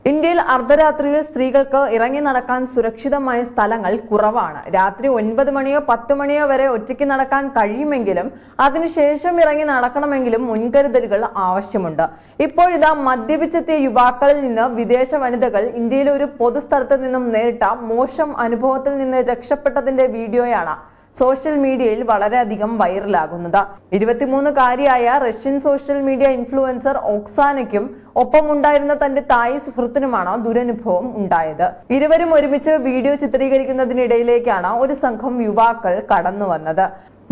ഇന്ത്യയിൽ അർദ്ധരാത്രിയിൽ സ്ത്രീകൾക്ക് ഇറങ്ങി നടക്കാൻ സുരക്ഷിതമായ സ്ഥലങ്ങൾ കുറവാണ്. രാത്രി 9 മണിയോ 10 മണിയോ വരെ ഒറ്റയ്ക്ക് നടക്കാൻ കഴിയുമെങ്കിലും അതിനുശേഷം ഇറങ്ങി നടക്കണമെങ്കിലും മുൻകരുതലുകൾ ആവശ്യമുണ്ട്. ഇപ്പോഴിതാ മദ്യപിച്ചെത്തിയ യുവാക്കളിൽ നിന്ന് വിദേശ വനിതകൾ ഇന്ത്യയിലെ ഒരു പൊതുസ്ഥലത്ത് നിന്നും നേരിട്ട മോശം അനുഭവത്തിൽ നിന്ന് രക്ഷപ്പെട്ടതിന്റെ വീഡിയോയാണ് സോഷ്യൽ മീഡിയയിൽ വളരെയധികം വൈറലാകുന്നത്. 23-കാരിയായ റഷ്യൻ സോഷ്യൽ മീഡിയ ഇൻഫ്ലുവൻസർ ഓക്സാനയ്ക്കും ഒപ്പമുണ്ടായിരുന്ന തന്റെ തായ് സുഹൃത്തിനുമാണ് ദുരനുഭവം ഉണ്ടായത്. ഇരുവരും ഒരുമിച്ച് വീഡിയോ ചിത്രീകരിക്കുന്നതിനിടയിലേക്കാണ് ഒരു സംഘം യുവാക്കൾ കടന്നു വന്നത്.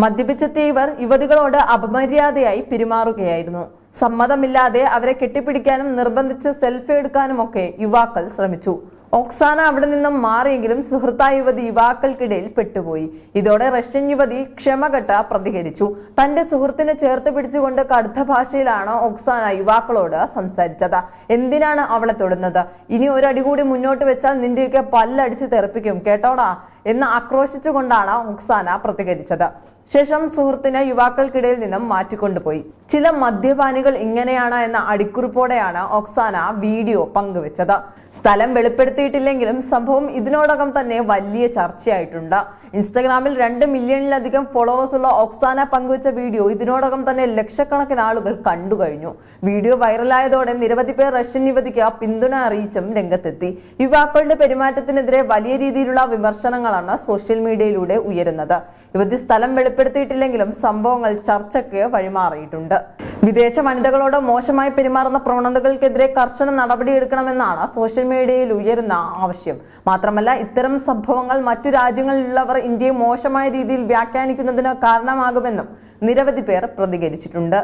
മദ്യപിച്ചെത്തിയ ഇവർ യുവതികളോട് അപമര്യാദയായി പെരുമാറുകയായിരുന്നു. സമ്മതമില്ലാതെ അവരെ കെട്ടിപ്പിടിക്കാനും നിർബന്ധിച്ച് സെൽഫി എടുക്കാനുമൊക്കെ യുവാക്കൾ ശ്രമിച്ചു. ഓക്സാന അവിടെ നിന്നും മാറിയെങ്കിലും സുഹൃത്തായ യുവതി യുവാക്കൾക്കിടയിൽ പെട്ടുപോയി. ഇതോടെ റഷ്യൻ യുവതി ക്ഷമകെട്ട് പ്രതികരിച്ചു. തന്റെ സുഹൃത്തിനെ ചേർത്ത് പിടിച്ചുകൊണ്ട് കടുത്ത ഭാഷയിലാണ് ഓക്സാന യുവാക്കളോട് സംസാരിച്ചത്. എന്തിനാണ് അവളെ തൊടുന്നത്? ഇനി ഒരടി കൂടി മുന്നോട്ട് വെച്ചാൽ നിന്റെയൊക്കെ പല്ലടിച്ച് തെറിപ്പിക്കും കേട്ടോടാ എന്ന് ആക്രോശിച്ചുകൊണ്ടാണ് ഓക്സാന പ്രതികരിച്ചത്. ശേഷം സുഹൃത്തിനെ യുവാക്കൾക്കിടയിൽ നിന്നും മാറ്റിക്കൊണ്ടുപോയി. ചില മദ്യപാനികൾ ഇങ്ങനെയാണ് എന്ന അടിക്കുറിപ്പോടെയാണ് ഓക്സാന വീഡിയോ പങ്കുവെച്ചത്. സ്ഥലം വെളിപ്പെടുത്തിയിട്ടില്ലെങ്കിലും സംഭവം ഇതിനോടകം തന്നെ വലിയ ചർച്ചയായിട്ടുണ്ട്. ഇൻസ്റ്റഗ്രാമിൽ 2 മില്യണിലധികം ഫോളോവേഴ്സ് ഉള്ള ഓക്സാന പങ്കുവച്ച വീഡിയോ ഇതിനോടകം തന്നെ ലക്ഷക്കണക്കിന് ആളുകൾ കണ്ടു കഴിഞ്ഞു. വീഡിയോ വൈറലായതോടെ നിരവധി പേർ റഷ്യൻ യുവതിക്ക് പിന്തുണ അറിയിച്ചും രംഗത്തെത്തി. യുവാക്കളുടെ പെരുമാറ്റത്തിനെതിരെ വലിയ രീതിയിലുള്ള വിമർശനങ്ങളാണ് സോഷ്യൽ മീഡിയയിലൂടെ ഉയരുന്നത്. യുവതി സ്ഥലം വെളിപ്പെടുത്തിയിട്ടില്ലെങ്കിലും സംഭവങ്ങൾ ചർച്ചയ്ക്ക് വഴിമാറിയിട്ടുണ്ട്. വിദേശ വനിതകളോട് മോശമായി പെരുമാറുന്ന പ്രവണതകൾക്കെതിരെ കർശന നടപടിയെടുക്കണമെന്നാണ് സോഷ്യൽ മീഡിയയിൽ ഉയരുന്ന ആവശ്യം. മാത്രമല്ല, ഇത്തരം സംഭവങ്ങൾ മറ്റു രാജ്യങ്ങളിലുള്ളവർ ഇന്ത്യയെ മോശമായ രീതിയിൽ വ്യാഖ്യാനിക്കുന്നതിന് കാരണമാകുമെന്നും നിരവധി പേർ പ്രതികരിച്ചിട്ടുണ്ട്.